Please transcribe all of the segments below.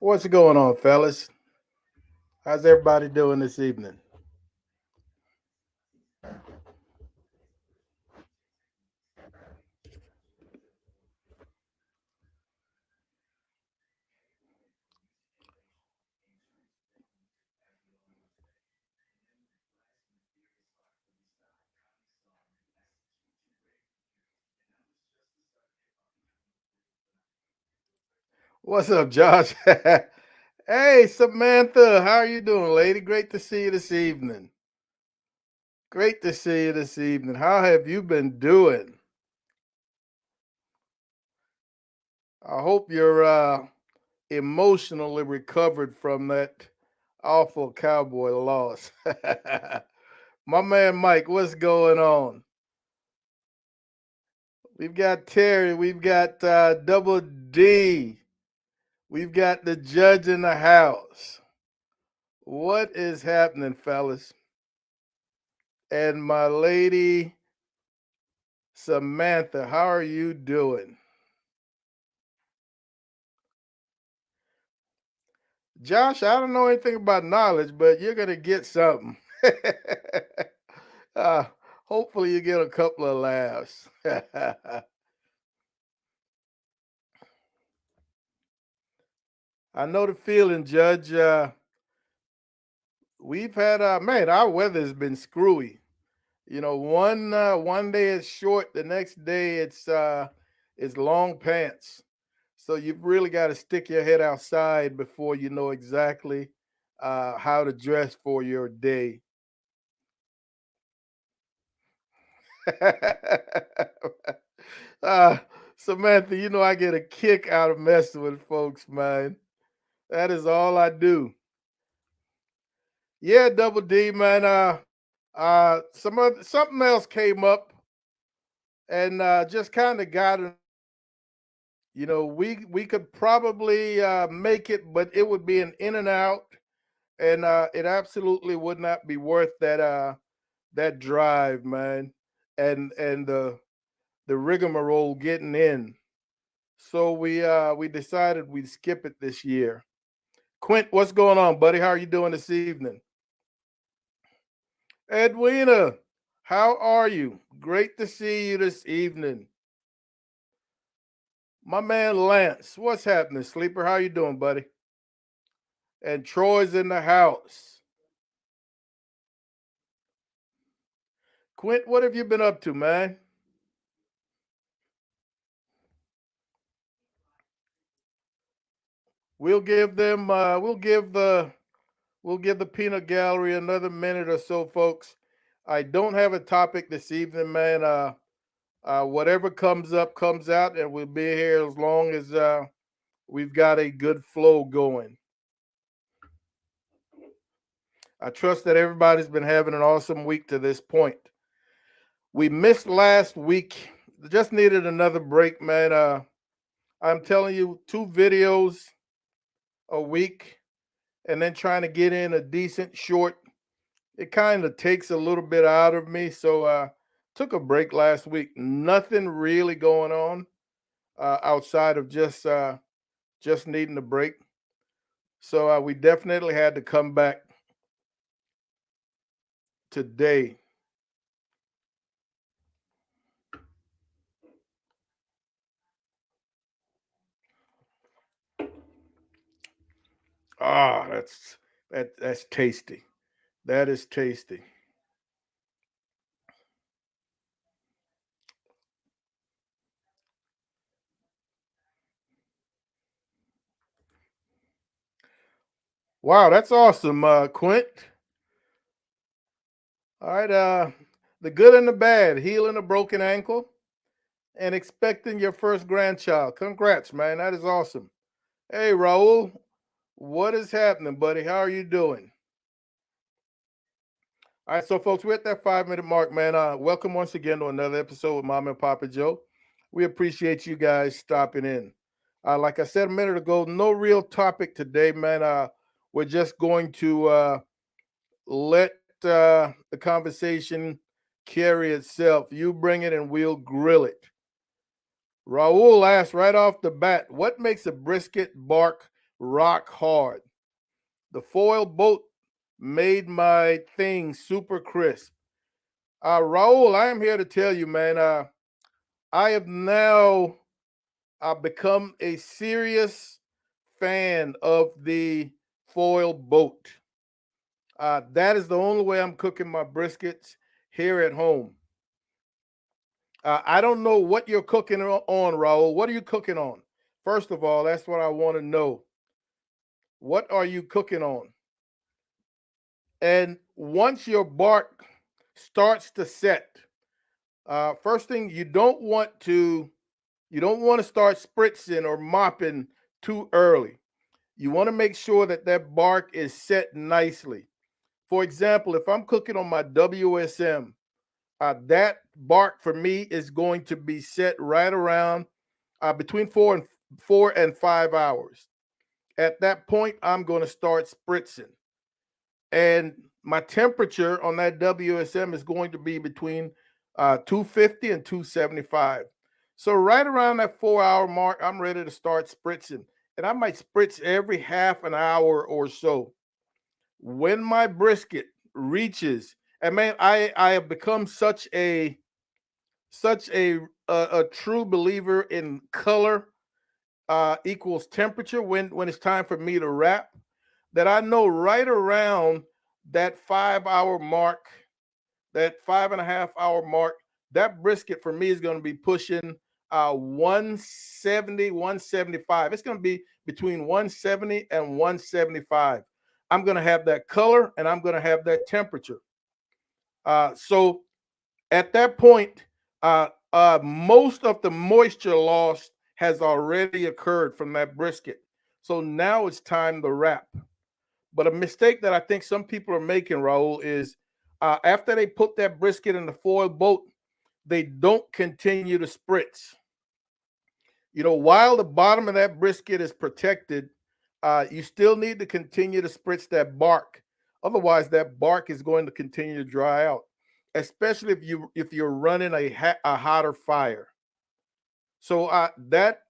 What's going on, fellas? How's everybody doing this evening? What's up, Josh? Hey, Samantha, how are you doing, lady? Great to see you this evening. Great to see you this evening. How have you been doing? I hope you're emotionally recovered from that awful Cowboy loss. My man Mike, what's going on? We've got Terry, we've got Double D, we've got the judge in the house. What is happening, fellas? And my lady Samantha, how are you doing? Josh, I don't know anything about knowledge, but you're going to get something. uh, Hopefully, you get a couple of laughs. I know the feeling, Judge. We've had, man, our weather has been screwy. You know, one day it's short, the next day it's long pants. So you've really got to stick your head outside before you know exactly how to dress for your day. uh, Samantha, you know I get a kick out of messing with folks, man. That is all I do. Yeah, Double D, man. Something else came up and just kind of got it. You know, we could probably make it, but it would be an in and out, and it absolutely would not be worth that drive, man, and the rigmarole getting in. So we decided we'd skip it this year. Quint, what's going on, buddy? How are you doing this evening? Edwina, how are you? Great to see you this evening. My man Lance, what's happening, sleeper? How you doing, buddy? And Troy's in the house. Quint, what have you been up to, man? We'll give them we'll give the peanut gallery another minute or so, folks. I don't have a topic this evening, man. Whatever comes up comes out, and we'll be here as long as we've got a good flow going. I trust that everybody's been having an awesome week to this point. We missed last week. Just needed another break, man. I'm telling you, two videos a week, and then trying to get in a decent short. It kind of takes a little bit out of me. So took a break last week. Nothing really going on outside of just needing a break. So we definitely had to come back today. Ah, that's tasty. That is tasty. Wow, that's awesome, Quint. All right, the good and the bad, healing a broken ankle and expecting your first grandchild. Congrats, man. That is awesome. Hey, Raul, what is happening, buddy? How are you doing? All right, so folks, we're at that 5 minute mark, man. Welcome once again to another episode with Mama and Papa Joe. We appreciate you guys stopping in. Like I said a minute ago, no real topic today, man. We're just going to let the conversation carry itself. You bring it and we'll grill it. Raul asked right off the bat, what makes a brisket bark rock hard. The foil boat made my thing super crisp. Raul, I am here to tell you, man, I have now become a serious fan of the foil boat. That is the only way I'm cooking my briskets here at home. I don't know what you're cooking on, Raul. What are you cooking on? First of all, that's what I want to know. What are you cooking on? And once your bark starts to set, first thing you don't want to start spritzing or mopping too early. You want to make sure that that bark is set nicely. For example, if I'm cooking on my WSM, that bark for me is going to be set right around between 4 and 5 hours. At that point, I'm going to start spritzing, and my temperature on that WSM is going to be between 250 and 275. So right around that 4 hour mark, I'm ready to start spritzing, and I might spritz every half an hour or so. When my brisket reaches, and man, I have become such a true believer in color equals temperature when it's time for me to wrap, that I know right around that 5 hour mark, that 5.5 hour mark, that brisket for me is going to be pushing 170, 175. It's going to be between 170 and 175. I'm going to have that color and I'm going to have that temperature. So at that point, most of the moisture loss has already occurred from that brisket. So now it's time to wrap. But a mistake that I think some people are making, Raul, is after they put that brisket in the foil boat, they don't continue to spritz. You know, while the bottom of that brisket is protected, you still need to continue to spritz that bark. Otherwise, that bark is going to continue to dry out, especially if you're running a hotter fire. So that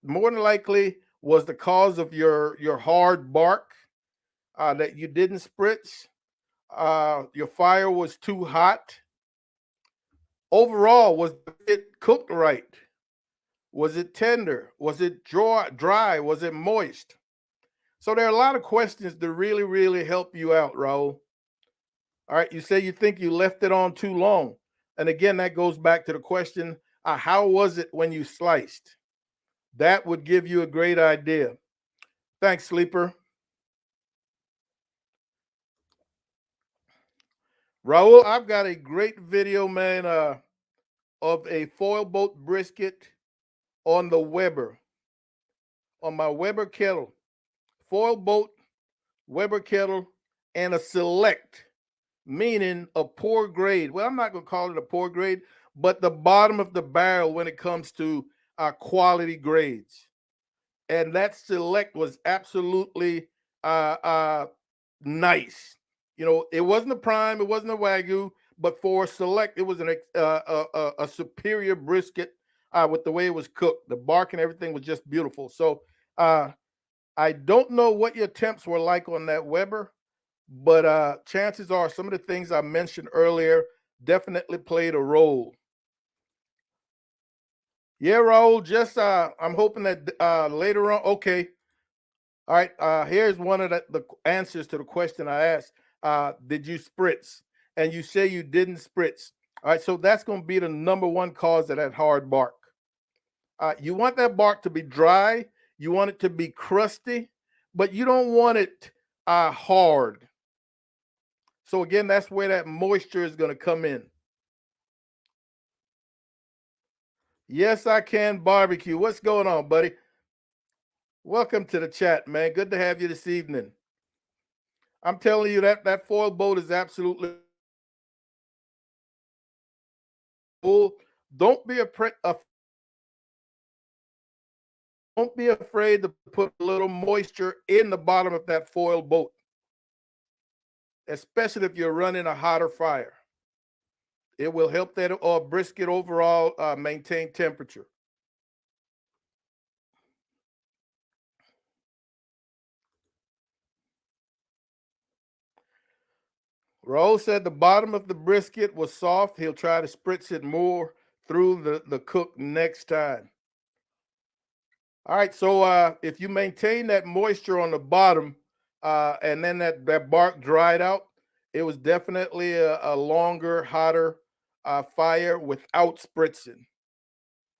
more than likely was the cause of your hard bark that you didn't spritz. Your fire was too hot. Overall, was it cooked right? Was it tender? Was it dry? Was it moist? So there are a lot of questions to really, really help you out, Raul. All right, you say you think you left it on too long. And again, that goes back to the question, how was it when you sliced? That would give you a great idea. Thanks, Sleeper. Raul, I've got a great video, man, of a foil boat brisket on the Weber, on my Weber kettle. Foil boat, Weber kettle, and a select, meaning a poor grade. Well, I'm not going to call it a poor grade, but the bottom of the barrel when it comes to quality grades. And that select was absolutely nice. You know, it wasn't a prime, it wasn't a wagyu, but for a select, it was a superior brisket with the way it was cooked. The bark and everything was just beautiful. So I don't know what your temps were like on that Weber, but chances are some of the things I mentioned earlier definitely played a role. Yeah, Raul, just I'm hoping that later on, okay. All right, here's one of the answers to the question I asked. Did you spritz? And you say you didn't spritz. All right, so that's going to be the number one cause of that hard bark. You want that bark to be dry, you want it to be crusty, but you don't want it hard. So again, that's where that moisture is going to come in. Yes, I can barbecue. What's going on, buddy? Welcome to the chat, man. Good to have you this evening. I'm telling you that foil boat is absolutely cool. Don't be don't be afraid to put a little moisture in the bottom of that foil boat, especially if you're running a hotter fire. It will help that brisket overall maintain temperature. Raul said the bottom of the brisket was soft. He'll try to spritz it more through the cook next time. All right, so if you maintain that moisture on the bottom and then that bark dried out, it was definitely a longer, hotter fire without spritzing.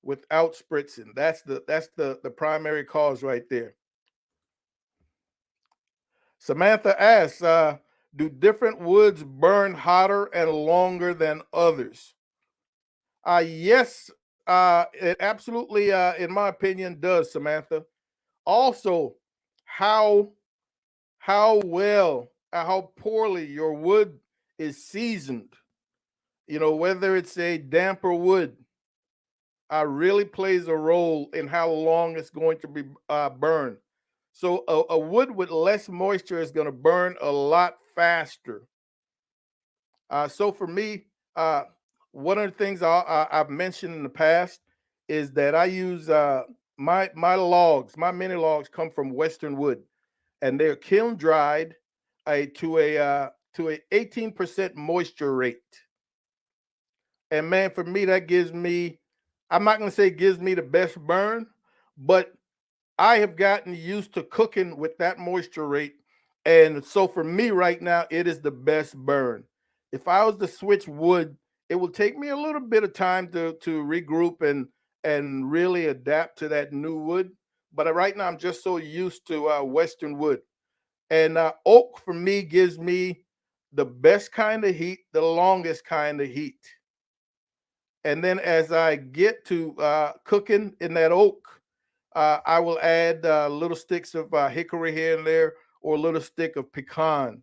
Without spritzing. That's the primary cause right there. Samantha asks, do different woods burn hotter and longer than others? Yes, it absolutely, in my opinion, does, Samantha. Also, how well, how poorly your wood is seasoned. Whether it's a damper wood, really plays a role in how long it's going to be burned. So a wood with less moisture is going to burn a lot faster. So for me, one of the things I've mentioned in the past is that I use my logs. My mini logs come from Western wood, and they're kiln dried to a 18% moisture rate. And man, for me, that gives me, I'm not going to say it gives me the best burn, but I have gotten used to cooking with that moisture rate. And so for me right now, it is the best burn. If I was to switch wood, it will take me a little bit of time to regroup and really adapt to that new wood. But right now, I'm just so used to Western wood. And oak for me gives me the best kind of heat, the longest kind of heat. And then as I get to cooking in that oak, I will add little sticks of hickory here and there, or a little stick of pecan.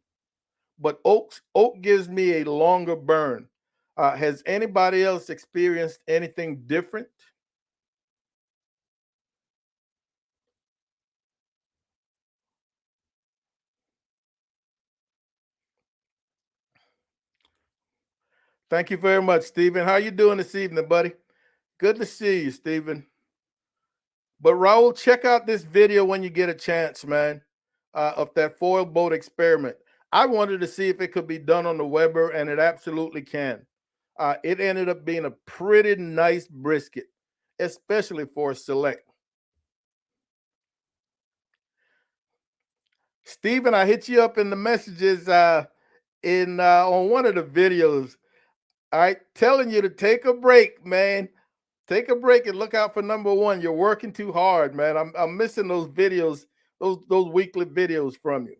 But oak gives me a longer burn. Has anybody else experienced anything different? Thank you very much, Stephen. How you doing this evening, buddy? Good to see you, Stephen. But Raul, check out this video when you get a chance, man, of that foil boat experiment. I wanted to see if it could be done on the Weber, and it absolutely can. It ended up being a pretty nice brisket, especially for a select. Stephen, I hit you up in the messages in on one of the videos. All right, telling you to take a break, man. Take a break and look out for number one. You're working too hard, man. I'm missing those videos, those weekly videos from you.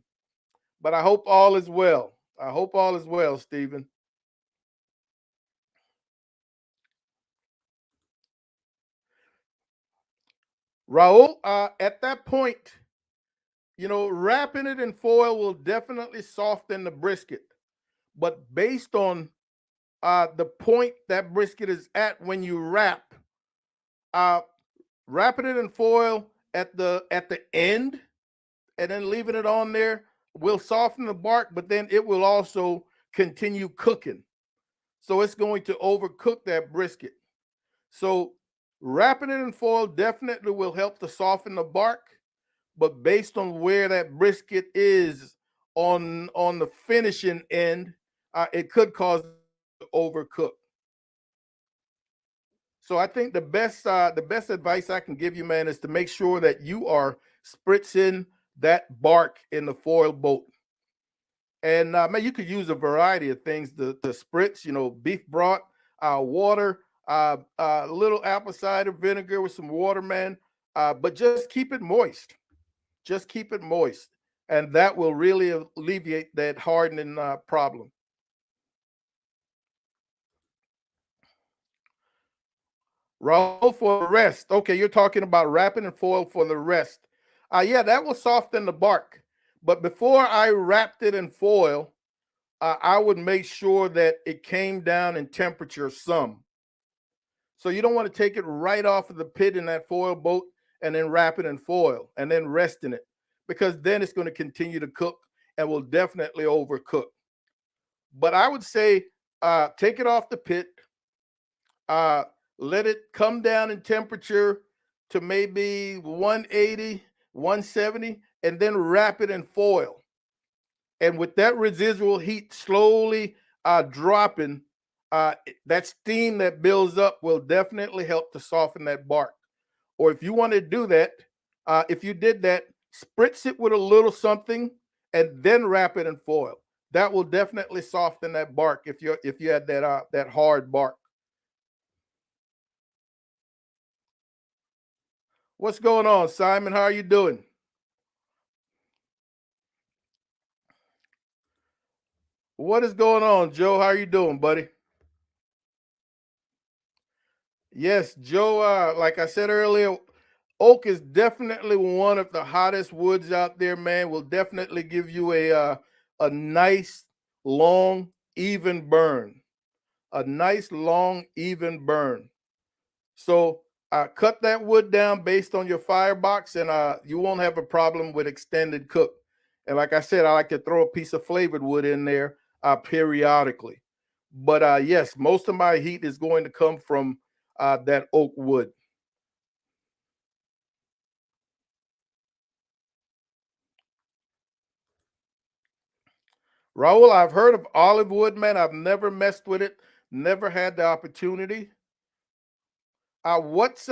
But I hope all is well. I hope all is well, Stephen. Raul, at that point, wrapping it in foil will definitely soften the brisket. But based on the point that brisket is at when you uh, wrapping it in foil at the end and then leaving it on there will soften the bark, but then it will also continue cooking. So it's going to overcook that brisket. So wrapping it in foil definitely will help to soften the bark, but based on where that brisket is on the finishing end, it could cause it to overcook. So I think the best advice I can give you, man, is to make sure that you are spritzing that bark in the foil boat. And man, you could use a variety of things to spritz. Beef broth, water, a little apple cider vinegar with some water, man. But just keep it moist. Just keep it moist, and that will really alleviate that hardening problem. Roll for the rest. Okay, you're talking about wrapping and foil for the rest. Yeah, that will soften the bark. But before I wrapped it in foil, I would make sure that it came down in temperature some. So you don't want to take it right off of the pit in that foil boat and then wrap it in foil and then rest in it, because then it's going to continue to cook and will definitely overcook. But I would say take it off the pit, uh, let it come down in temperature to maybe 180, 170, and then wrap it in foil. And with that residual heat slowly dropping, that steam that builds up will definitely help to soften that bark. Or if you want to do that, if you did that, spritz it with a little something and then wrap it in foil. That will definitely soften that bark if you had that hard bark. What's going on, Simon? How are you doing? What is going on, Joe? How are you doing, buddy? Yes, Joe. Like I said earlier, oak is definitely one of the hottest woods out there, man. Will definitely give you a nice, long, even burn. A nice, long, even burn. So cut that wood down based on your firebox, and you won't have a problem with extended cook. And like I said, I like to throw a piece of flavored wood in there periodically. But yes, most of my heat is going to come from that oak wood. Raul, I've heard of olive wood, man. I've never messed with it, never had the opportunity. What's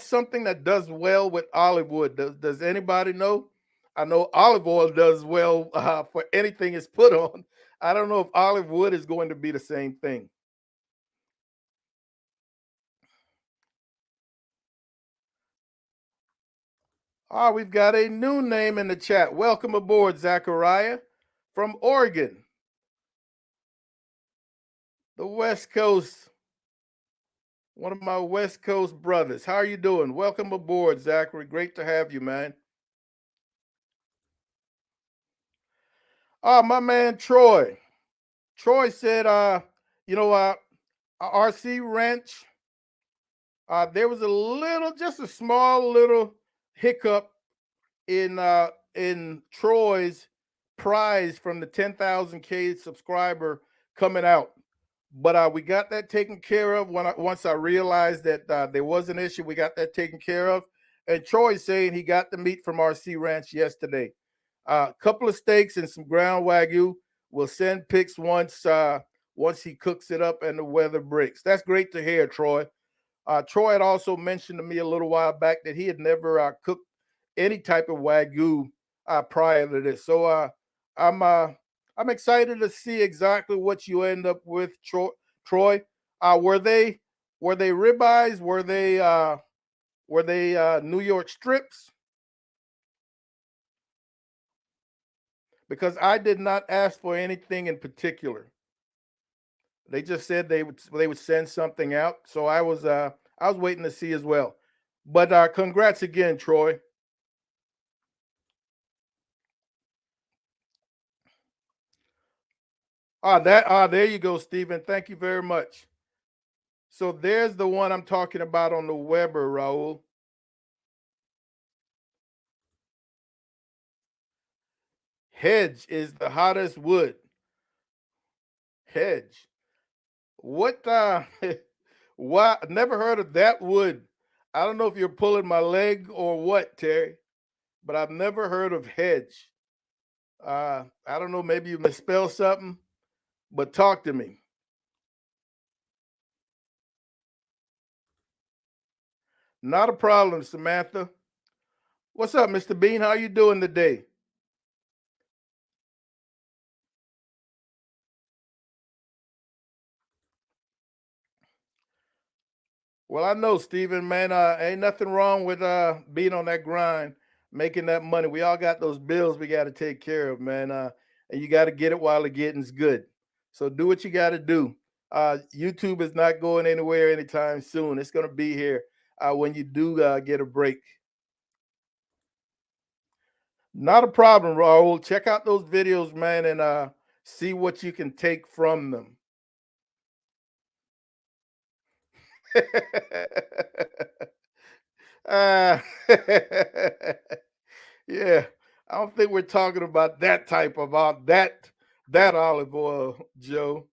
something that does well with olive wood? Does anybody know? I know olive oil does well for anything it's put on. I don't know if olive wood is going to be the same thing. We've got a new name in the chat. Welcome aboard, Zachariah from Oregon, the West Coast. One of my West Coast brothers. How are you doing? Welcome aboard, Zachary. Great to have you, man. My man Troy. Troy said, you know, RC Ranch, there was a little, just a small little hiccup in Troy's prize from the 10,000K subscriber coming out. But we got that taken care of once I realized that there was an issue. We got that taken care of. And Troy's saying he got the meat from RC Ranch yesterday. A couple of steaks and some ground wagyu. We'll send pics once he cooks it up and the weather breaks. That's great to hear, Troy. Troy had also mentioned to me a little while back that he had never cooked any type of wagyu prior to this. So I'm uh, I'm excited to see exactly what you end up with, Troy. Were they ribeyes? Were they New York strips? Because I did not ask for anything in particular. They just said they would send something out. So I was waiting to see as well. But congrats again, Troy. There you go, Stephen. Thank you very much. So there's the one I'm talking about on the Weber, Raul. Hedge is the hottest wood. Hedge. What what never heard of that wood. I don't know if you're pulling my leg or what, Terry, but I've never heard of hedge. I don't know, maybe you misspell something, but talk to me. Not a problem, Samantha. What's up, Mr. Bean? How you doing today? Well, I know, Steven, man, ain't nothing wrong with being on that grind, making that money. We all got those bills we got to take care of, man. And you got to get it while the getting's good. So do what you got to do. YouTube is not going anywhere anytime soon. It's going to be here when you do get a break. Not a problem, Raul. Check out those videos, man, and see what you can take from them. uh, yeah, I don't think we're talking about that type of that olive oil, Joe.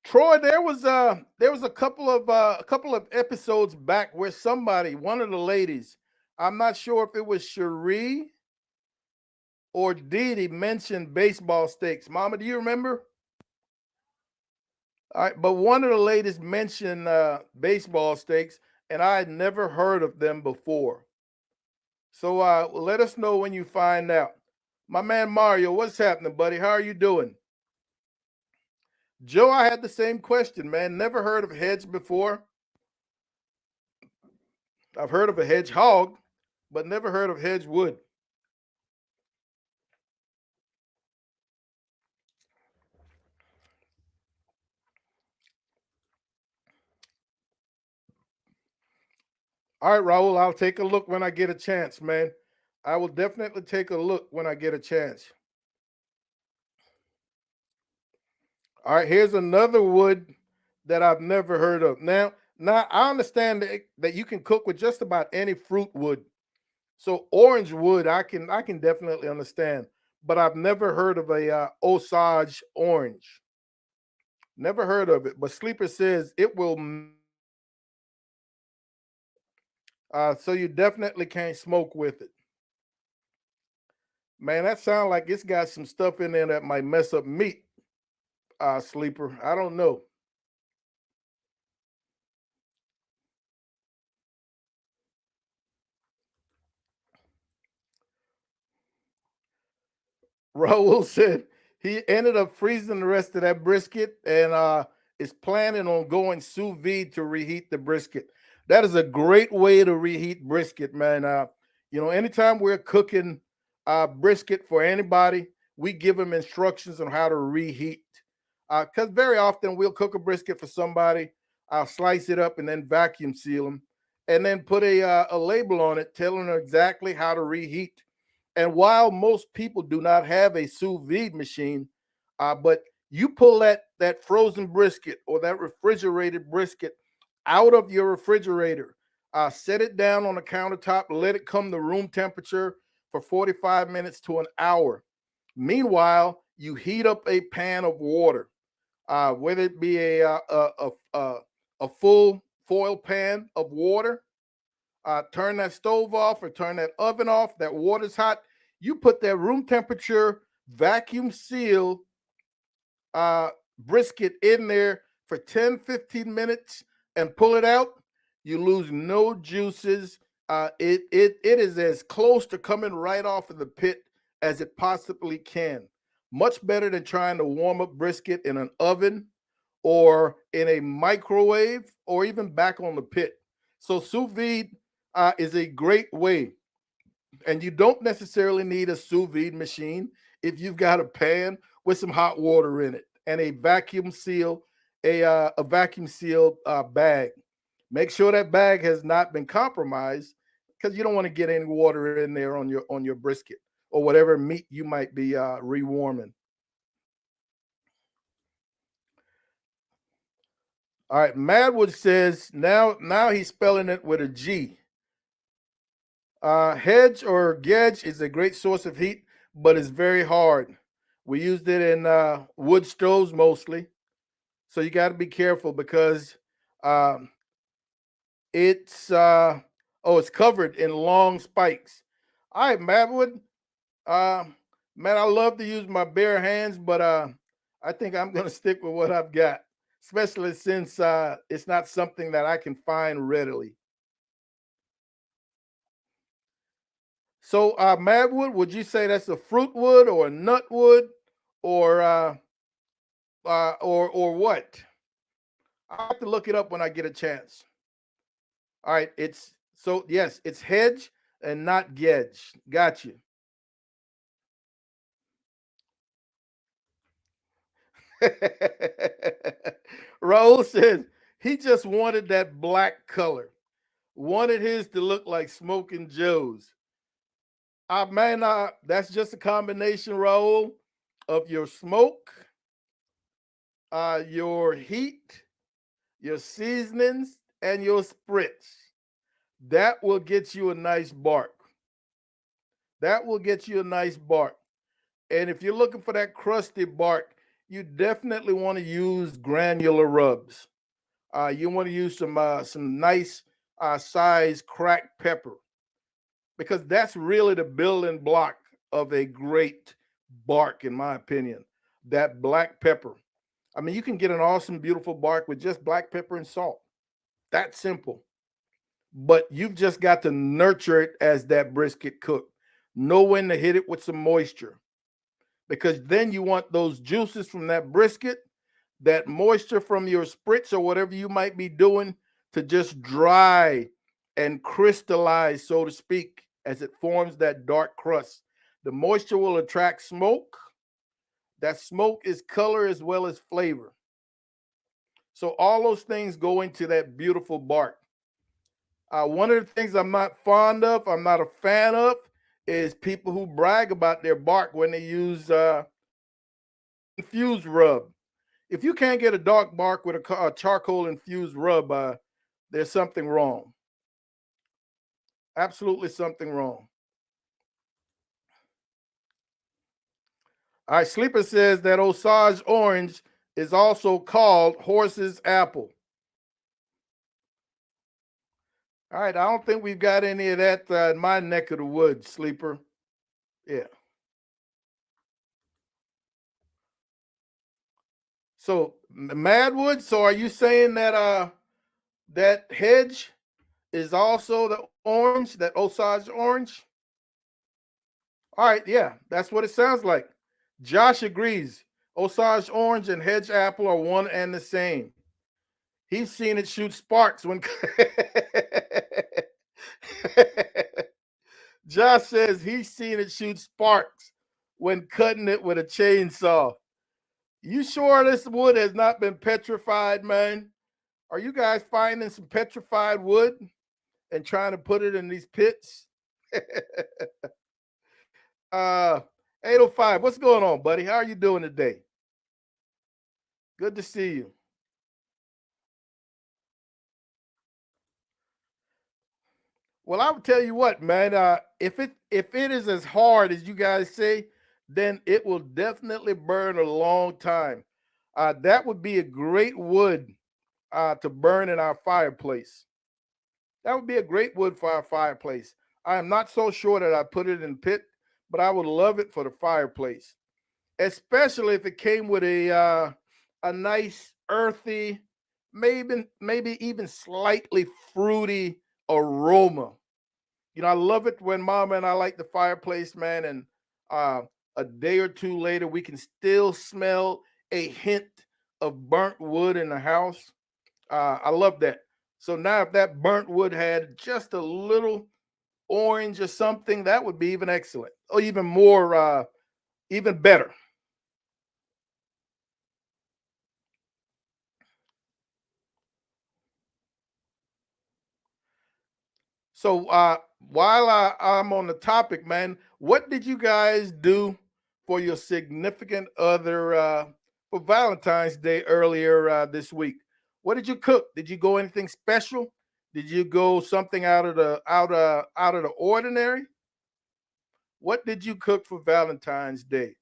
Troy, there was a couple of episodes back where somebody, one of the ladies, I'm not sure if it was Cherie or Dee mentioned baseball stakes. Mama, do you remember? All right, but one of the ladies mentioned baseball stakes, and I had never heard of them before. So let us know when you find out. My man Mario, what's happening, buddy? How are you doing? Joe, I had the same question, man. Never heard of hedge before. I've heard of a hedgehog, but never heard of hedgewood. All right, Raul, I'll take a look when I get a chance, man. I will definitely take a look when I get a chance. All right, here's another wood that I've never heard of. Now I understand that you can cook with just about any fruit wood. So orange wood, I can definitely understand, but I've never heard of a Osage orange. Never heard of it. But Sleeper says it will. So you definitely can't smoke with it. Man, that sounds like it's got some stuff in there that might mess up meat. Sleeper. I don't know. Raul said he ended up freezing the rest of that brisket and is planning on going sous vide to reheat the brisket. That is a great way to reheat brisket, man. Anytime we're cooking brisket for anybody, we give them instructions on how to reheat. Because very often we'll cook a brisket for somebody, I'll slice it up and then vacuum seal them, and then put a label on it telling them exactly how to reheat. And while most people do not have a sous vide machine, but you pull that frozen brisket or that refrigerated brisket out of your refrigerator, set it down on the countertop, let it come to room temperature for 45 minutes to an hour. Meanwhile, you heat up a pan of water, whether it be a full foil pan of water. Turn that stove off or turn that oven off. That water's hot. You put that room temperature vacuum seal uh, brisket in there for 10, 15 minutes and pull it out. You lose no juices. It is as close to coming right off of the pit as it possibly can. Much better than trying to warm up brisket in an oven or in a microwave or even back on the pit. So sous vide is a great way, and you don't necessarily need a sous vide machine if you've got a pan with some hot water in it and a vacuum sealed bag. Make sure that bag has not been compromised because you don't want to get any water in there on your brisket or whatever meat you might be rewarming. All right, Madwood says now he's spelling it with a G. Hedge or gedge is a great source of heat, but it's very hard. We used it in wood stoves mostly, so you got to be careful because um, it's it's covered in long spikes. All right, Madwood. Uh, man, I love to use my bare hands, but I think I'm gonna stick with what I've got, especially since it's not something that I can find readily. So, Madwood, would you say that's a fruit wood or a nut wood, or what? I have to look it up when I get a chance. All right, it's so yes, it's hedge and not gedge. Got you. Raul says he just wanted that black color. Wanted his to look like Smoking Joe's. Man, that's just a combination, Raul, of your smoke, your heat, your seasonings, and your spritz. That will get you a nice bark. That will get you a nice bark. And if you're looking for that crusty bark, you definitely want to use granular rubs. You want to use some nice size cracked pepper because that's really the building block of a great bark, in my opinion. That black pepper. I mean, you can get an awesome, beautiful bark with just black pepper and salt. That simple. But you've just got to nurture it as that brisket cook. Know when to hit it with some moisture because then you want those juices from that brisket, that moisture from your spritz or whatever you might be doing to just dry and crystallize, so to speak, as it forms that dark crust. The moisture will attract smoke. That smoke is color as well as flavor. So all those things go into that beautiful bark. One of the things I'm not fond of, I'm not a fan of, is people who brag about their bark when they use infused rub. If you can't get a dark bark with a charcoal infused rub, there's something wrong. Absolutely something wrong. All right, Sleeper says that Osage orange is also called horse's apple. All right, I don't think we've got any of that in my neck of the woods, Sleeper. Yeah. So Madwood, so are you saying that that hedge is also the orange, that Osage orange? All right, yeah, that's what it sounds like. Josh agrees. Osage orange and hedge apple are one and the same. He's seen it shoot sparks when Josh says he's seen it shoot sparks when cutting it with a chainsaw. You sure this wood has not been petrified, man? Are you guys finding some petrified wood and trying to put it in these pits? uh 805, what's going on, buddy? How are you doing today? Good to see you. Well, I will tell you what, man. If it is as hard as you guys say, then it will definitely burn a long time. That would be a great wood to burn in our fireplace. That would be a great wood for our fireplace. I am not so sure that I put it in pit, but I would love it for the fireplace, especially if it came with a nice earthy, maybe even slightly fruity aroma. You know, I love it when Mama and I light the fireplace, man, and uh, a day or two later we can still smell a hint of burnt wood in the house. I love that. So now, if that burnt wood had just a little orange or something, that would be even excellent, or even more, even better. So while I'm on the topic, man, what did you guys do for your significant other for Valentine's Day earlier this week? What did you cook? Did you go anything special? Did you go something out of the ordinary? What did you cook for Valentine's Day?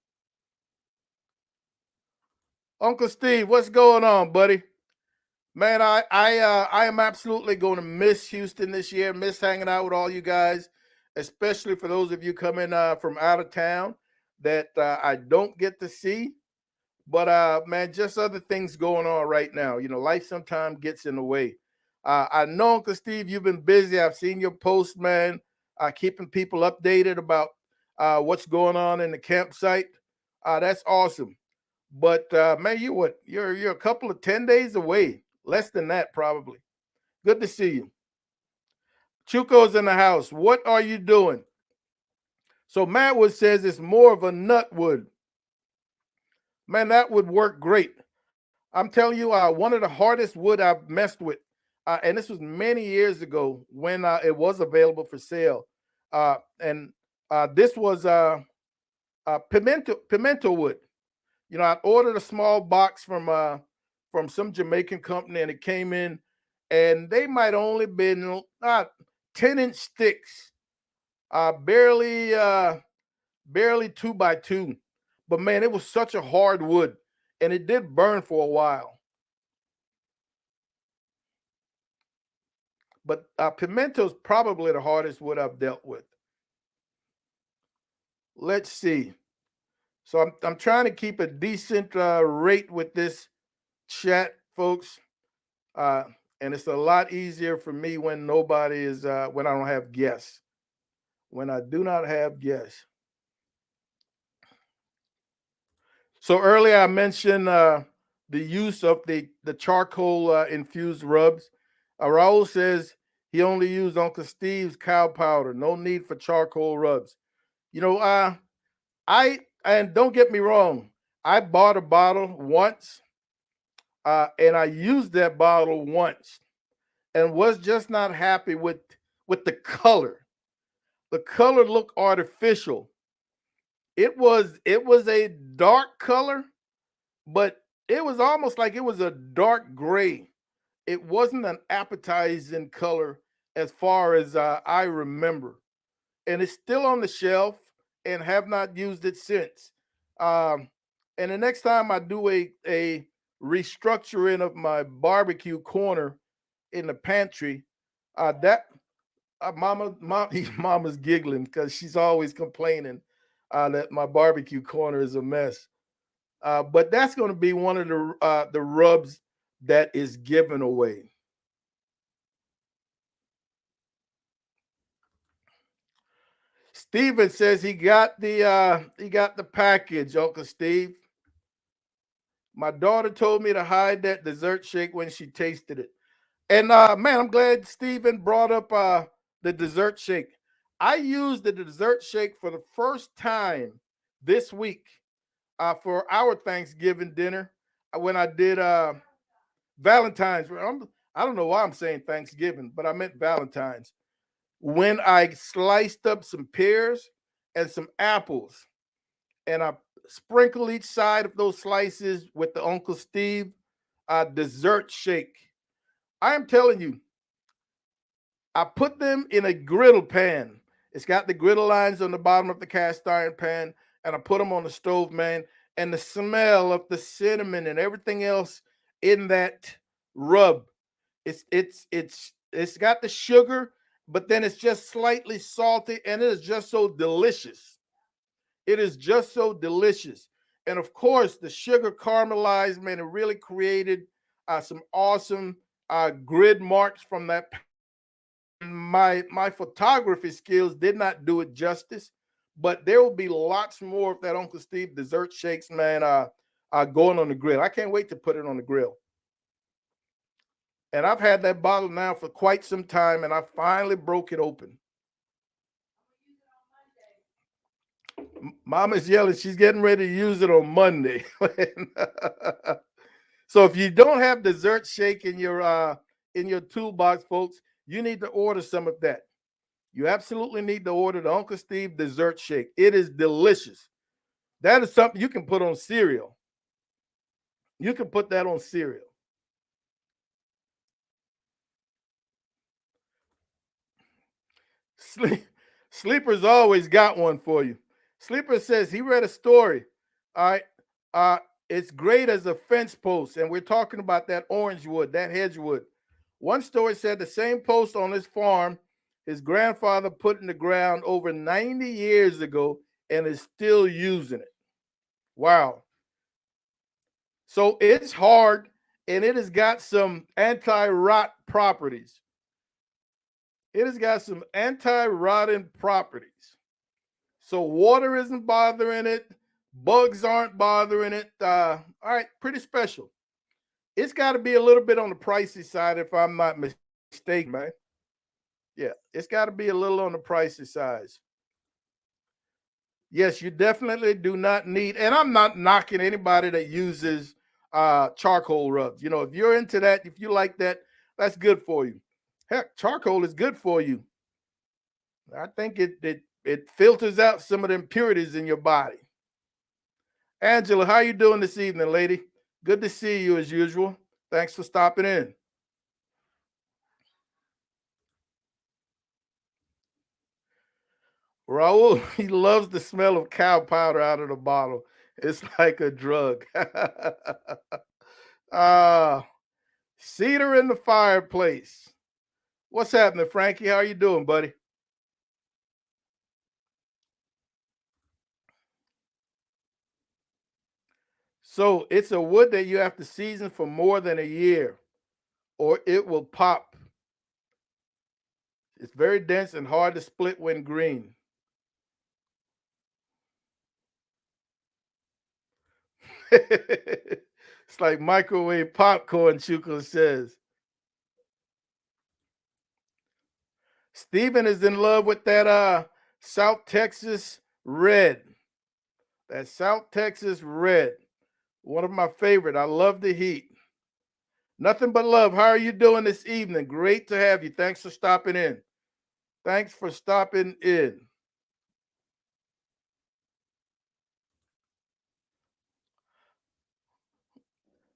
Uncle Steve, what's going on, buddy? Man, I am absolutely going to miss Houston this year. Miss hanging out with all you guys, especially for those of you coming from out of town that I don't get to see. But man, just other things going on right now. You know, life sometimes gets in the way. I know, Uncle Steve, you've been busy. I've seen your post, man, keeping people updated about what's going on in the campsite. That's awesome. But man, you're a couple of 10 days away, less than that probably. Good to see you. Chuco's in the house. What are you doing? So Mattwood says it's more of a nut wood. Man, that would work great. I'm telling you, one of the hardest wood I've messed with, and this was many years ago when it was available for sale. And this was pimento wood. You know, I ordered a small box from some Jamaican company, and it came in, and they might only been 10-inch sticks, barely 2 by 2. But man, it was such a hard wood. and it did burn for a while. But pimento's probably the hardest wood I've dealt with. Let's see. So I'm trying to keep a decent rate with this chat, folks. Uh, and it's a lot easier for me when nobody is when I don't have guests. When I do not have guests. So earlier I mentioned the use of the charcoal infused rubs. Raul says he only used Uncle Steve's cow powder. No need for charcoal rubs. You know, I and don't get me wrong. I bought a bottle once, and I used that bottle once, and was just not happy with the color. The color looked artificial. It was a dark color, but it was almost like it was a dark gray. It wasn't an appetizing color as far as I remember, and it's still on the shelf and have not used it since. Um, and the next time I do a restructuring of my barbecue corner in the pantry, that mama's giggling because she's always complaining that my barbecue corner is a mess. But that's going to be one of the rubs that is given away. Steven says he got the package, Uncle Steve. My daughter told me to hide that dessert shake when she tasted it. And man, I'm glad Steven brought up the dessert shake. I used the dessert shake for the first time this week for our Thanksgiving dinner when I did Valentine's. I don't know why I'm saying Thanksgiving, but I meant Valentine's. When I sliced up some pears and some apples, and I sprinkle each side of those slices with the Uncle Steve dessert shake. I am telling you, I put them in a griddle pan. It's got the griddle lines on the bottom of the cast iron pan, and I put them on the stove, man. And the smell of the cinnamon and everything else in that rub, it's got the sugar, but then it's just slightly salty, and it is just so delicious. It is just so delicious. And of course, the sugar caramelized, man, it really created some awesome grid marks from that. My photography skills did not do it justice, but there will be lots more of that Uncle Steve dessert shakes, man, going on the grill. I can't wait to put it on the grill. And I've had that bottle now for quite some time, and I finally broke it open. Mama's yelling, she's getting ready to use it on Monday. So if you don't have dessert shake in your toolbox, folks, you need to order some of that. You absolutely need to order the Uncle Steve dessert shake. It is delicious. That is something you can put on cereal. You can put that on cereal. Sleep, Sleeper's always got one for you. Sleeper says he read a story. All right. Uh, it's great as a fence post, and we're talking about that orange wood, that hedgewood. One story said the same post on his farm his grandfather put in the ground over 90 years ago and is still using it. Wow. So it's hard and it has got some anti rot properties. It has got some anti rotting properties. So water isn't bothering it, bugs aren't bothering it. All right, pretty special. It's got to be a little bit on the pricey side if I'm not mistaken, man. Yeah, it's got to be a little on the pricey side. Yes, you definitely do not need, and I'm not knocking anybody that uses charcoal rubs. You know, if you're into that, if you like that, that's good for you. Heck, charcoal is good for you. I think it filters out some of the impurities in your body. Angela, how you doing this evening, lady? Good to see you as usual. Thanks for stopping in. Raul, he loves the smell of cow powder out of the bottle. It's like a drug. uh Cedar in the fireplace. What's happening, Frankie? How you doing, buddy? So it's a wood that you have to season for more than a year, or it will pop. It's very dense and hard to split when green. It's like microwave popcorn, Chuka says. Steven is in love with that South Texas red. That South Texas red. One of my favorite. I love the heat. Nothing but love. How are you doing this evening? Great to have you. Thanks for stopping in. Thanks for stopping in.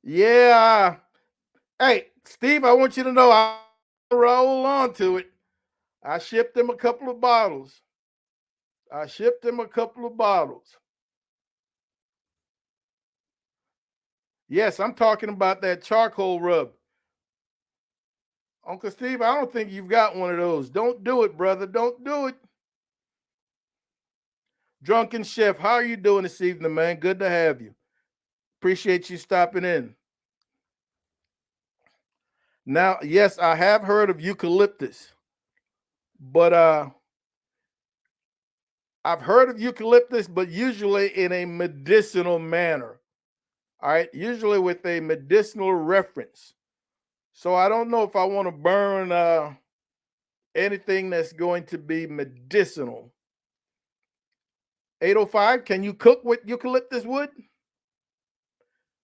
Yeah. Hey, Steve, I want you to know I roll on to it. I shipped him a couple of bottles. I shipped him a couple of bottles. Yes, I'm talking about that charcoal rub. Uncle Steve, I don't think you've got one of those. Don't do it, brother. Don't do it. Drunken Chef, how are you doing this evening, man? Good to have you. Appreciate you stopping in. Now, yes, I have heard of eucalyptus, but I've heard of eucalyptus, but usually in a medicinal manner. All right, usually with a medicinal reference. So I don't know if I want to burn anything that's going to be medicinal. 805, can you cook with eucalyptus wood?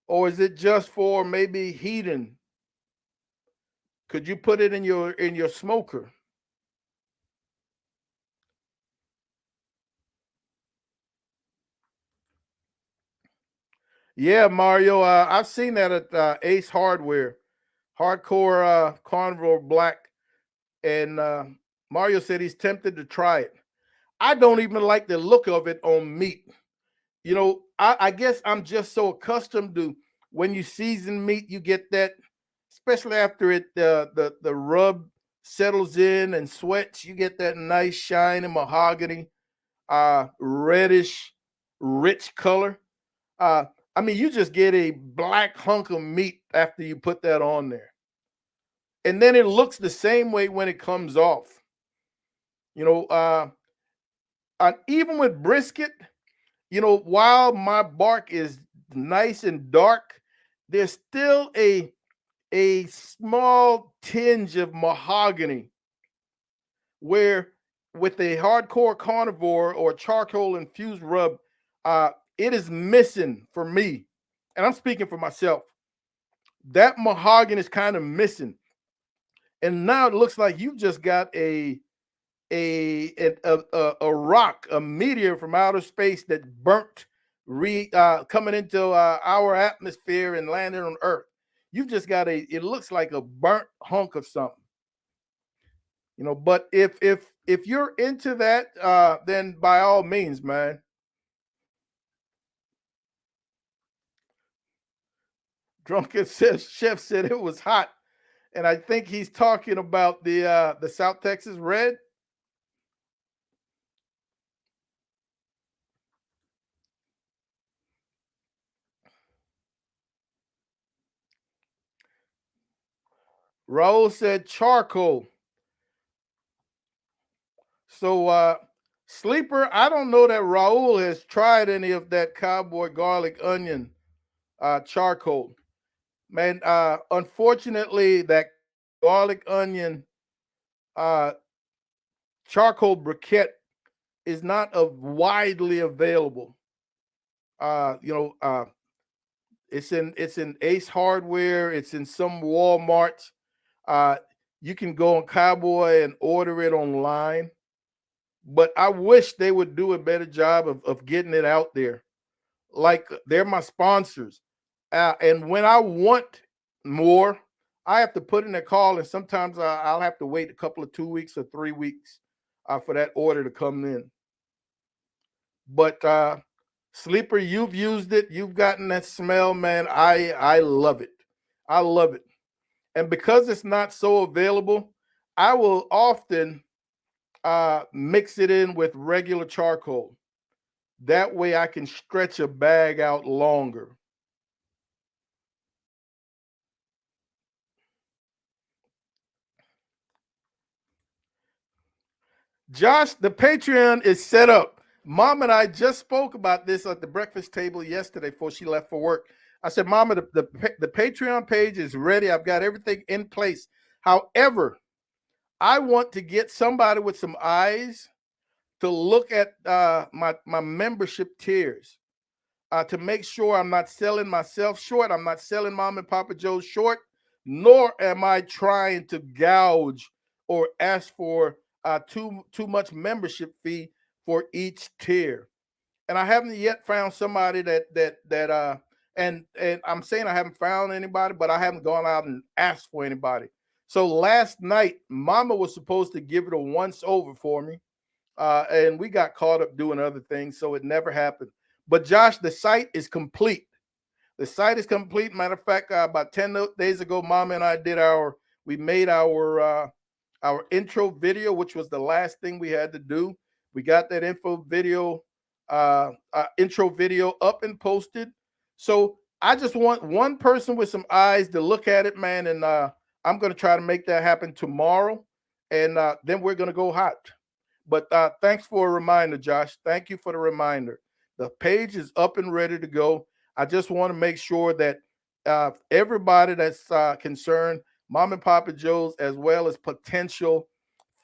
Or is it just for maybe heating? Could you put it in your smoker? Yeah, Mario. I've seen that at Ace Hardware, hardcore carnivore black, and Mario said he's tempted to try it. I don't even like the look of it on meat. You know, I guess I'm just so accustomed to when you season meat, you get that, especially after it the rub settles in and sweats, you get that nice shiny mahogany, reddish, rich color. Uh, I mean, you just get a black hunk of meat after you put that on there, and then it looks the same way when it comes off. You know, even with brisket, you know, while my bark is nice and dark, there's still a small tinge of mahogany where with a hardcore carnivore or charcoal infused rub, it is missing for me. And I'm speaking for myself. That mahogany is kind of missing. And now it looks like you've just got a rock, a meteor from outer space that burnt coming into our atmosphere and landed on Earth. You've just got it looks like a burnt hunk of something, you know. But if you're into that, then by all means, man. Drunken chef said it was hot, and I think he's talking about the South Texas Red. Raul said charcoal. So sleeper, I don't know that Raul has tried any of that cowboy garlic onion charcoal. Man, unfortunately, that garlic onion uh, charcoal briquette is not widely available. You know, it's in Ace Hardware. It's in some Walmarts. Uh, you can go on Cowboy and order it online. But I wish they would do a better job of getting it out there. Like they're my sponsors, and when I want more, I have to put in a call, and sometimes I'll have to wait a couple of 2 weeks or 3 weeks for that order to come in. But Sleeper, you've used it. You've gotten that smell, man. I love it. I love it. And because it's not so available, I will often mix it in with regular charcoal. That way I can stretch a bag out longer. Josh, the Patreon is set up. Mom and I just spoke about this at the breakfast table yesterday before she left for work. I said, Mama, the Patreon page is ready. I've got everything in place. However, I want to get somebody with some eyes to look at my membership tiers to make sure I'm not selling myself short. I'm not selling Mom and Papa Joe's short, nor am I trying to gouge or ask for too much membership fee for each tier. And I haven't yet found somebody that and I'm saying I haven't found anybody, but I haven't gone out and asked for anybody. So last night, Mama was supposed to give it a once over for me, and we got caught up doing other things, so it never happened. But Josh, the site is complete. The site is complete. Matter of fact, about 10 days ago, Mama and I we made our intro video, which was the last thing we had to do. We got that intro video up and posted. So I just want one person with some eyes to look at it, man, and I'm going to try to make that happen tomorrow, and then we're going to go hot. But thanks for a reminder, Josh. Thank you for the reminder. The page is up and ready to go. I just want to make sure that everybody that's concerned, Mom and Papa Joe's, as well as potential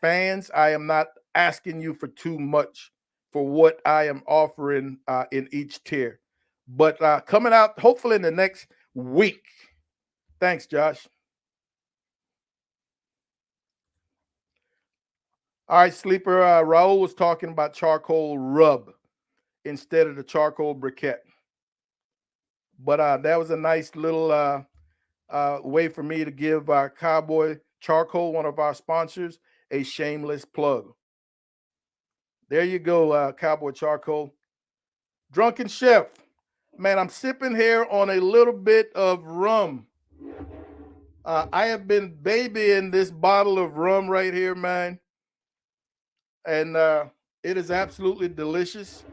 fans, I am not asking you for too much for what I am offering in each tier. But coming out hopefully in the next week. Thanks, Josh. All right, Sleeper. Raul was talking about charcoal rub instead of the charcoal briquette. But that was a nice little way for me to give Cowboy Charcoal, one of our sponsors, a shameless plug. There you go, Cowboy Charcoal. Drunken Chef. Man, I'm sipping here on a little bit of rum. I have been babying this bottle of rum right here, man. And it is absolutely delicious.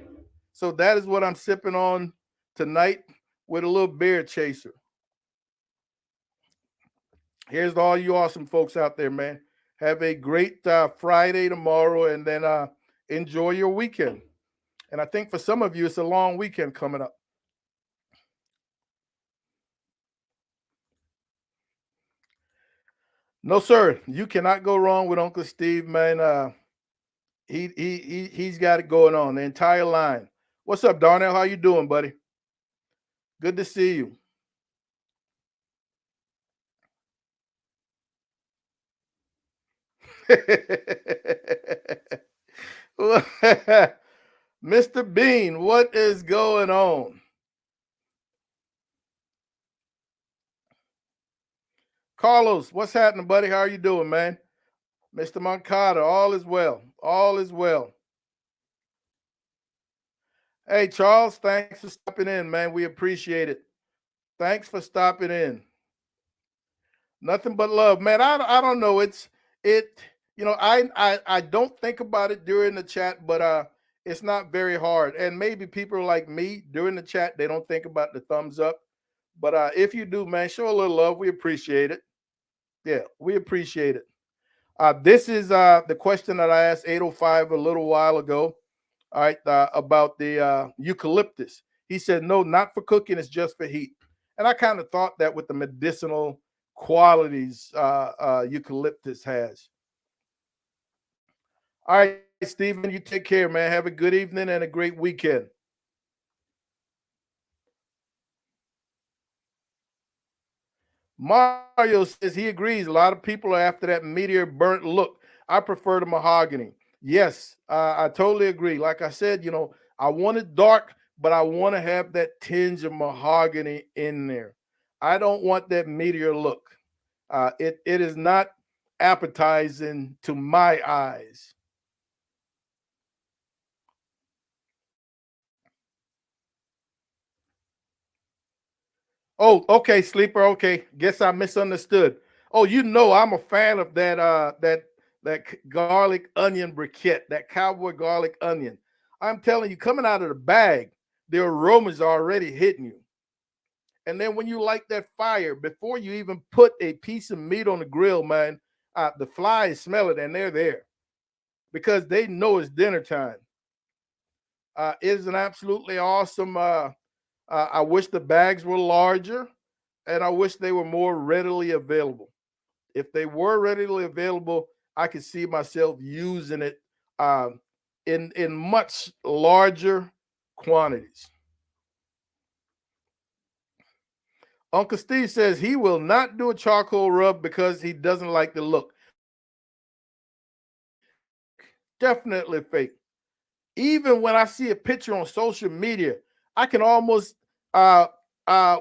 So that is what I'm sipping on tonight with a little beer chaser. Here's to all you awesome folks out there, man. Have a great Friday tomorrow, and then enjoy your weekend. And I think for some of you, it's a long weekend coming up. No, sir. You cannot go wrong with Uncle Steve, man. He's got it going on the entire line. What's up, Darnell? How you doing, buddy? Good to see you. Mr. Bean, what is going on? Carlos, what's happening, buddy? How are you doing, man? Mr. Moncada, all is well. All is well. Hey, Charles, thanks for stopping in, man. We appreciate it. Thanks for stopping in. Nothing but love, man. I don't know. It. I don't think about it during the chat, but it's not very hard. And maybe people like me during the chat, they don't think about the thumbs up. But if you do, man, show a little love. We appreciate it. Yeah, we appreciate it. This is the question that I asked 805 a little while ago. All right, about the eucalyptus. He said, no, not for cooking, it's just for heat. And I kind of thought that with the medicinal qualities eucalyptus has. All right, Stephen, you take care, man. Have a good evening and a great weekend. Mario says he agrees. A lot of people are after that meteor burnt look. I prefer the mahogany. Yes, I totally agree. Like I said, I want it dark, but I want to have that tinge of mahogany in there. I don't want that meteor look. It is not appetizing to my eyes. Oh, okay, sleeper. Okay, guess I misunderstood. Oh, you know I'm a fan of that garlic onion briquette, that cowboy garlic onion. I'm telling you, coming out of the bag, the aromas are already hitting you. And then when you light that fire, before you even put a piece of meat on the grill, man, the flies smell it and they're there because they know it's dinner time. It's an absolutely awesome. I wish the bags were larger, and I wish they were more readily available. If they were readily available, I could see myself using it um, in much larger quantities. Uncle Steve says he will not do a charcoal rub because he doesn't like the look. Definitely fake. Even when I see a picture on social media, I can almost uh uh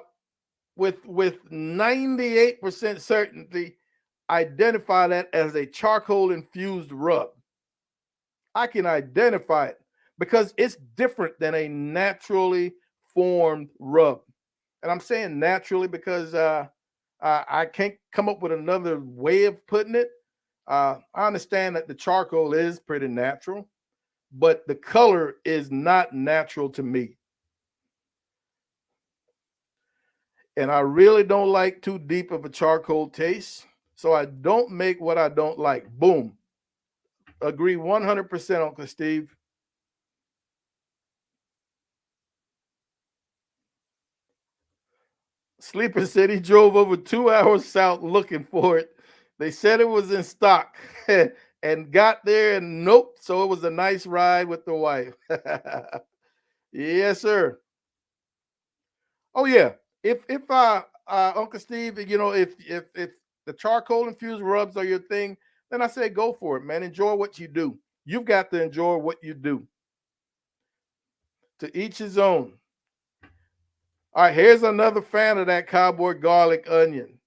with 98% certainty identify that as a charcoal infused rub. I can identify it because it's different than a naturally formed rub. And I'm saying naturally because I can't come up with another way of putting it. I understand that the charcoal is pretty natural, but the color is not natural to me. And I really don't like too deep of a charcoal taste. So I don't make what I don't like. Boom. Agree 100%, Uncle Steve. Sleeper said he drove over 2 hours south looking for it. They said it was in stock and got there and nope. So it was a nice ride with the wife. Yes, sir. Oh yeah. If Uncle Steve, if the charcoal infused rubs are your thing, then I say go for it, man. Enjoy what you do. You've got to enjoy what you do. To each his own. All right, here's another fan of that cowboy garlic onion.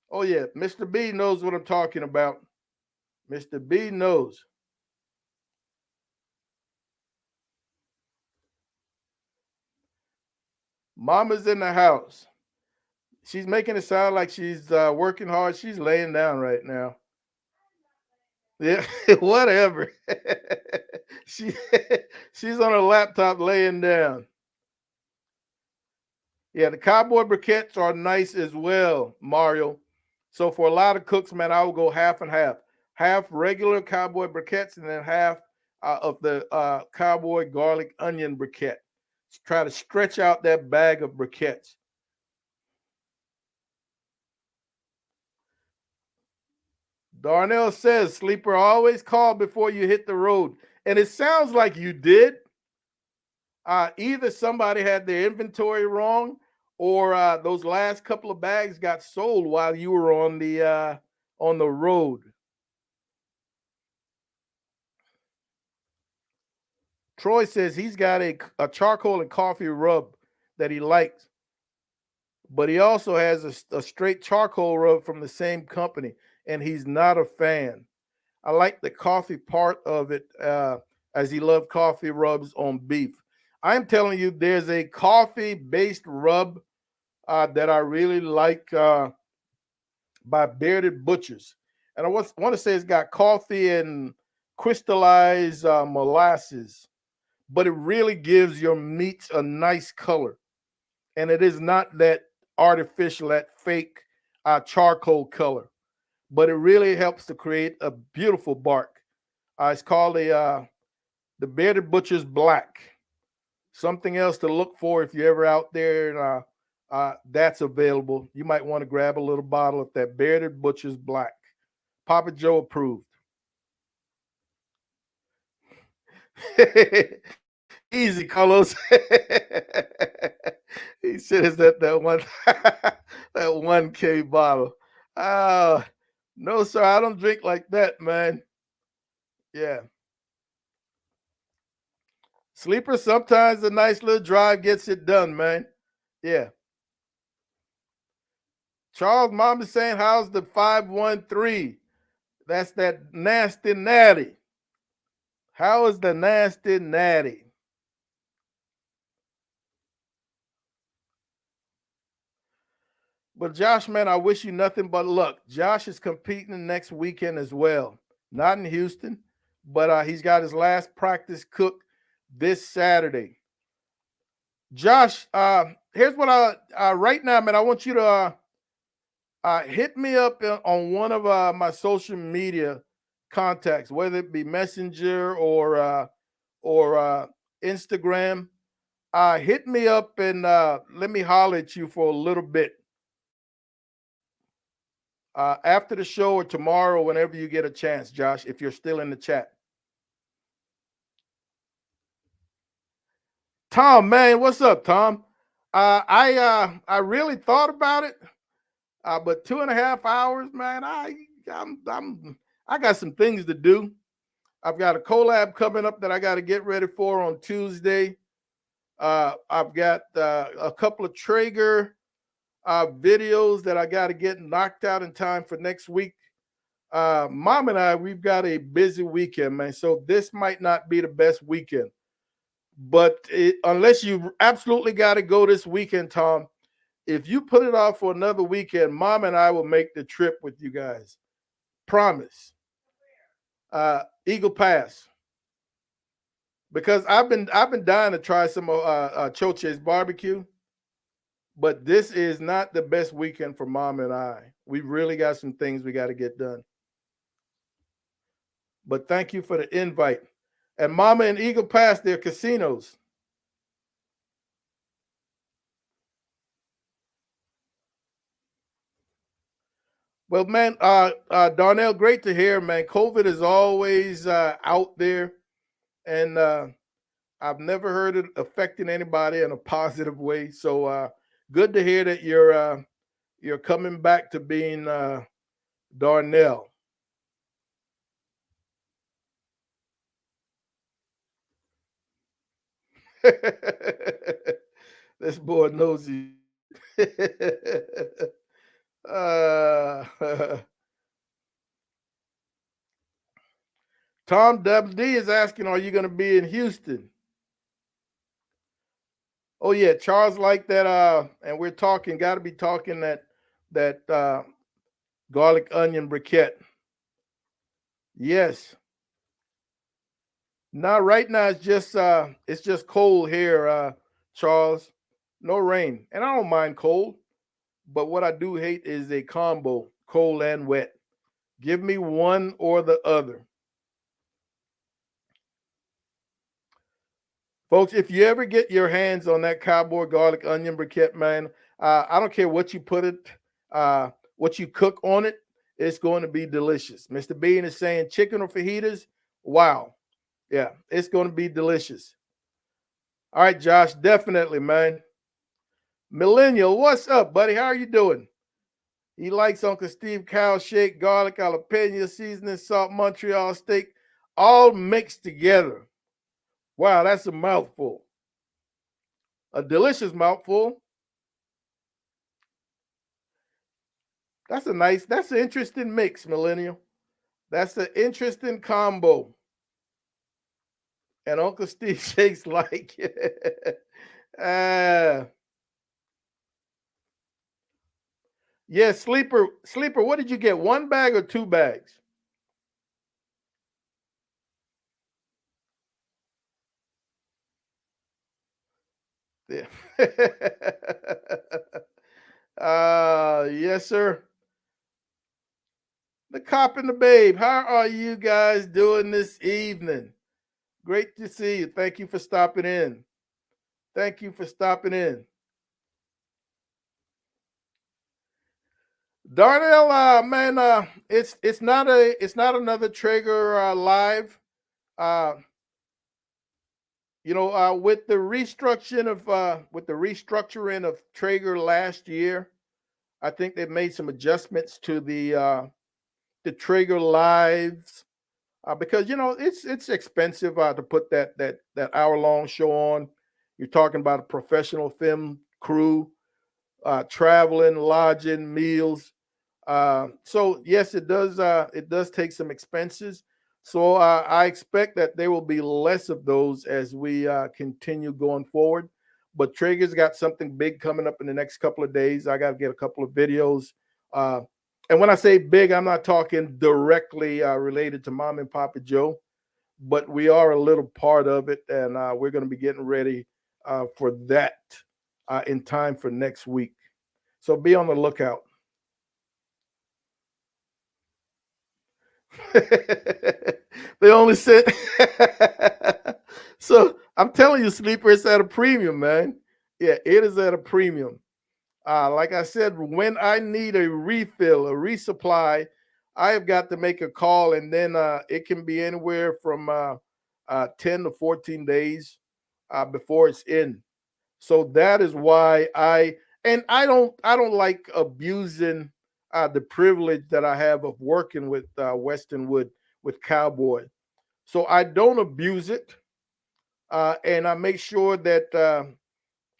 Oh yeah, Mr. B knows what I'm talking about. Mr. B knows. Mama's in the house. She's making it sound like she's working hard. She's laying down right now. Yeah, whatever. she she's on her laptop laying down. Yeah, the cowboy briquettes are nice as well, Mario. So for a lot of cooks, man, I will go half and half. Half regular cowboy briquettes and then half of the cowboy garlic onion briquette. Try to stretch out that bag of briquettes. Darnell says, sleeper, always call before you hit the road. And it sounds like you did. Either somebody had their inventory wrong or those last couple of bags got sold while you were on the road. Troy says he's got a charcoal and coffee rub that he likes, but he also has a straight charcoal rub from the same company, and he's not a fan. I like the coffee part of it, as he loved coffee rubs on beef. I'm telling you, there's a coffee based rub that I really like by Bearded Butchers. And I want to say it's got coffee and crystallized molasses, but it really gives your meats a nice color. And it is not that artificial, that fake charcoal color, but it really helps to create a beautiful bark. It's called the Bearded Butcher's Black. Something else to look for if you're ever out there and that's available. You might want to grab a little bottle of that Bearded Butcher's Black. Papa Joe approved. Easy, Carlos. He said, "Is that one that 1K bottle?" Uh no, sir. I don't drink like that, man. Yeah, sleeper. Sometimes a nice little drive gets it done, man. Yeah. Charles, mom is saying, "How's the 513?" That's that nasty natty. How is the nasty natty? But Josh, man, I wish you nothing but luck. Josh is competing next weekend as well. Not in Houston, but he's got his last practice cooked this Saturday. Josh, here's what I right now, man. I want you to hit me up on one of my social media contacts, whether it be Messenger or Instagram. Hit me up and let me holler at you for a little bit after the show or tomorrow, whenever you get a chance, Josh. If you're still in the chat, Tom, man, what's up, Tom? I really thought about it, but 2.5 hours, man. I got some things to do. I've got a collab coming up that I got to get ready for on Tuesday. I've got a couple of Traeger videos that I got to get knocked out in time for next week. Mom and I, we've got a busy weekend, man. So this might not be the best weekend. But unless you absolutely got to go this weekend, Tom, if you put it off for another weekend, Mom and I will make the trip with you guys. Promise. Eagle Pass. Because I've been dying to try some Choche's barbecue, but this is not the best weekend for Mom and I. We really got some things we got to get done. But thank you for the invite. And Mama and Eagle Pass, they're casinos. Well, man, Darnell, great to hear, man. COVID is always out there, and I've never heard it affecting anybody in a positive way. So good to hear that you're coming back to being Darnell. This boy knows he. uh, Tom WD is asking, are you going to be in Houston? Oh yeah, Charles like that. And we're talking. Got to be talking that garlic onion briquette. Yes. Now, right now it's just cold here, Charles. No rain, and I don't mind cold. But what I do hate is a combo, cold and wet. Give me one or the other. Folks, if you ever get your hands on that cowboy garlic onion briquette, man, I don't care what you put it, what you cook on it, it's going to be delicious. Mr. Bean is saying chicken or fajitas. Wow. Yeah, it's going to be delicious. All right, Josh, definitely, man. Millennial, what's up, buddy? How are you doing? He likes Uncle Steve cow shake, garlic, jalapeno, seasoning, salt, Montreal steak, all mixed together. Wow, that's a mouthful. A delicious mouthful. That's an interesting mix, Millennial. That's an interesting combo. And Uncle Steve shakes like yeah, sleeper, what did you get? One bag or two bags? Yeah. Yes, sir. The cop and the babe. How are you guys doing this evening? Great to see you. Thank you for stopping in. Thank you for stopping in. Darnell, man, it's not another Traeger live. Uh, with the restructuring of Traeger last year, I think they've made some adjustments to the Traeger lives because it's expensive to put that hour-long show on. You're talking about a professional film crew, traveling, lodging, meals. So yes, it does take some expenses. So I expect that there will be less of those as we continue going forward. But Traeger's got something big coming up in the next couple of days. I got to get a couple of videos. Uh, and when I say big, I'm not talking directly related to Mom and Papa Joe, but we are a little part of it, and we're going to be getting ready for that in time for next week. So be on the lookout. They only said so I'm telling you, sleeper, it's at a premium, man. Yeah, it is at a premium. Like I said, when I need a refill, a resupply, I have got to make a call, and then it can be anywhere from 10 to 14 days before it's in. So that is why I don't like abusing the privilege that I have of working with Westonwood with Cowboy. So I don't abuse it, and I make sure that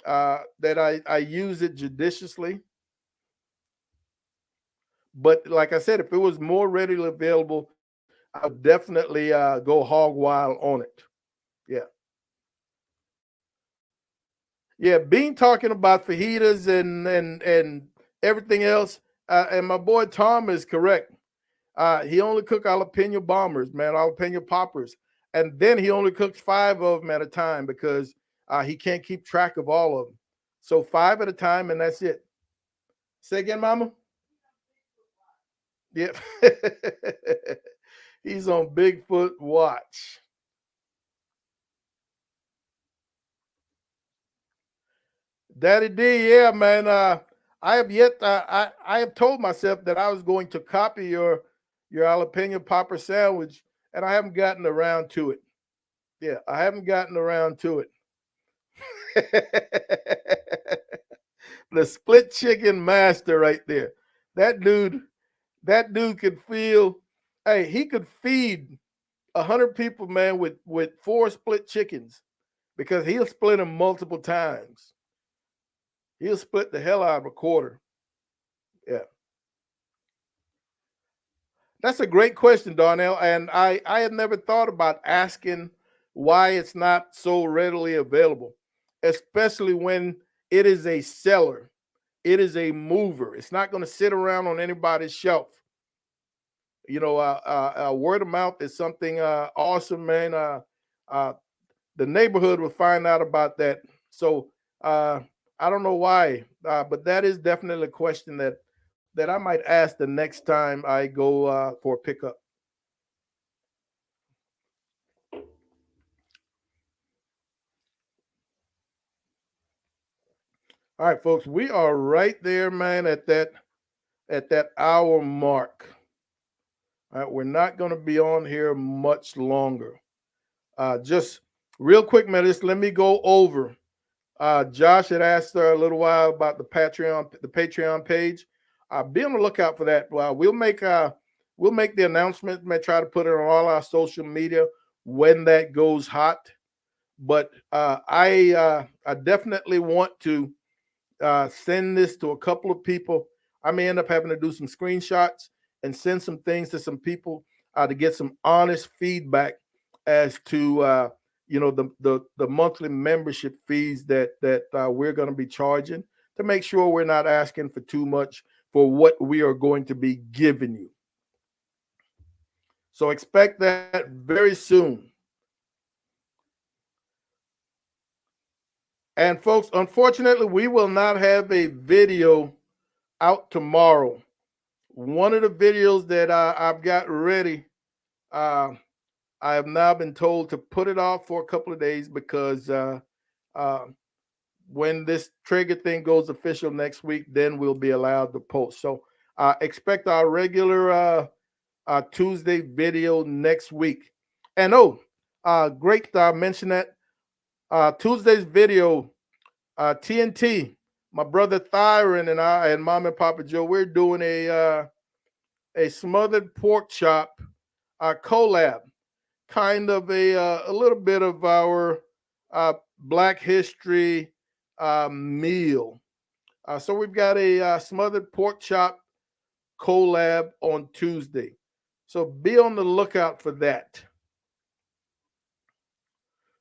I use it judiciously. But like I said, if it was more readily available, I would definitely go hog wild on it. Yeah, yeah. Being talking about fajitas and everything else, and my boy Tom is correct. He only cook jalapeno bombers, man, jalapeno poppers, and then he only cooks five of them at a time because he can't keep track of all of them. So five at a time, and that's it. Say again, Mama. Yep. He's on Bigfoot watch. Daddy D, yeah, man. I have yet. I have told myself that I was going to copy your jalapeno popper sandwich, and I haven't gotten around to it. Yeah, I haven't gotten around to it. The split chicken master, right there. That dude. That dude could feel. Hey, he could feed 100 people, man, with four split chickens because he'll split them multiple times. He'll split the hell out of a quarter. Yeah. That's a great question, Darnell. And I had never thought about asking why it's not so readily available, especially when it is a seller, it is a mover. It's not going to sit around on anybody's shelf. Word of mouth is something awesome, man. Uh, the neighborhood will find out about that. So uh, I don't know why, but that is definitely a question that I might ask the next time I go for a pickup. All right, folks, we are right there, man, at that hour mark. All right, we're not going to be on here much longer. Just real quick, man, just let me go over. Josh had asked a little while about the Patreon page. Be on the lookout for that. We'll make the announcement. May try to put it on all our social media when that goes hot. But I definitely want to send this to a couple of people. I may end up having to do some screenshots and send some things to some people to get some honest feedback as to the monthly membership fees that we're going to be charging to make sure we're not asking for too much for what we are going to be giving you. So expect that very soon. And folks, unfortunately, we will not have a video out tomorrow. One of the videos that I've got ready, uh, I have now been told to put it off for a couple of days because uh, when this trigger thing goes official next week, then we'll be allowed to post. So expect our regular Tuesday video next week. And great mention that Tuesday's video, TNT, my brother Thyron and I and Mom and Papa Joe, we're doing a smothered pork chop collab, kind of a little bit of our Black History meal. So we've got a smothered pork chop collab on Tuesday. So be on the lookout for that.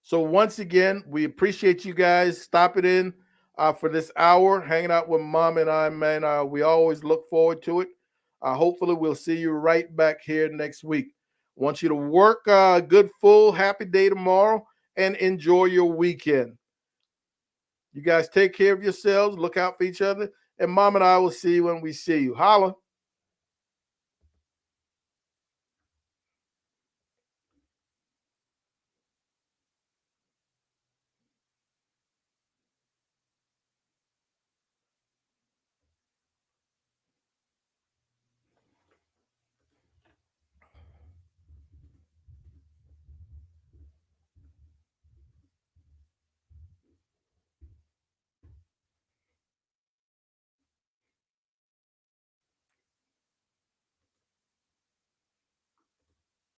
So once again, we appreciate you guys stopping in for this hour, hanging out with Mom and I, man. We always look forward to it. Hopefully, we'll see you right back here next week. Want you to work a good, full, happy day tomorrow and enjoy your weekend. You guys take care of yourselves. Look out for each other. And Mom and I will see you when we see you. Holla.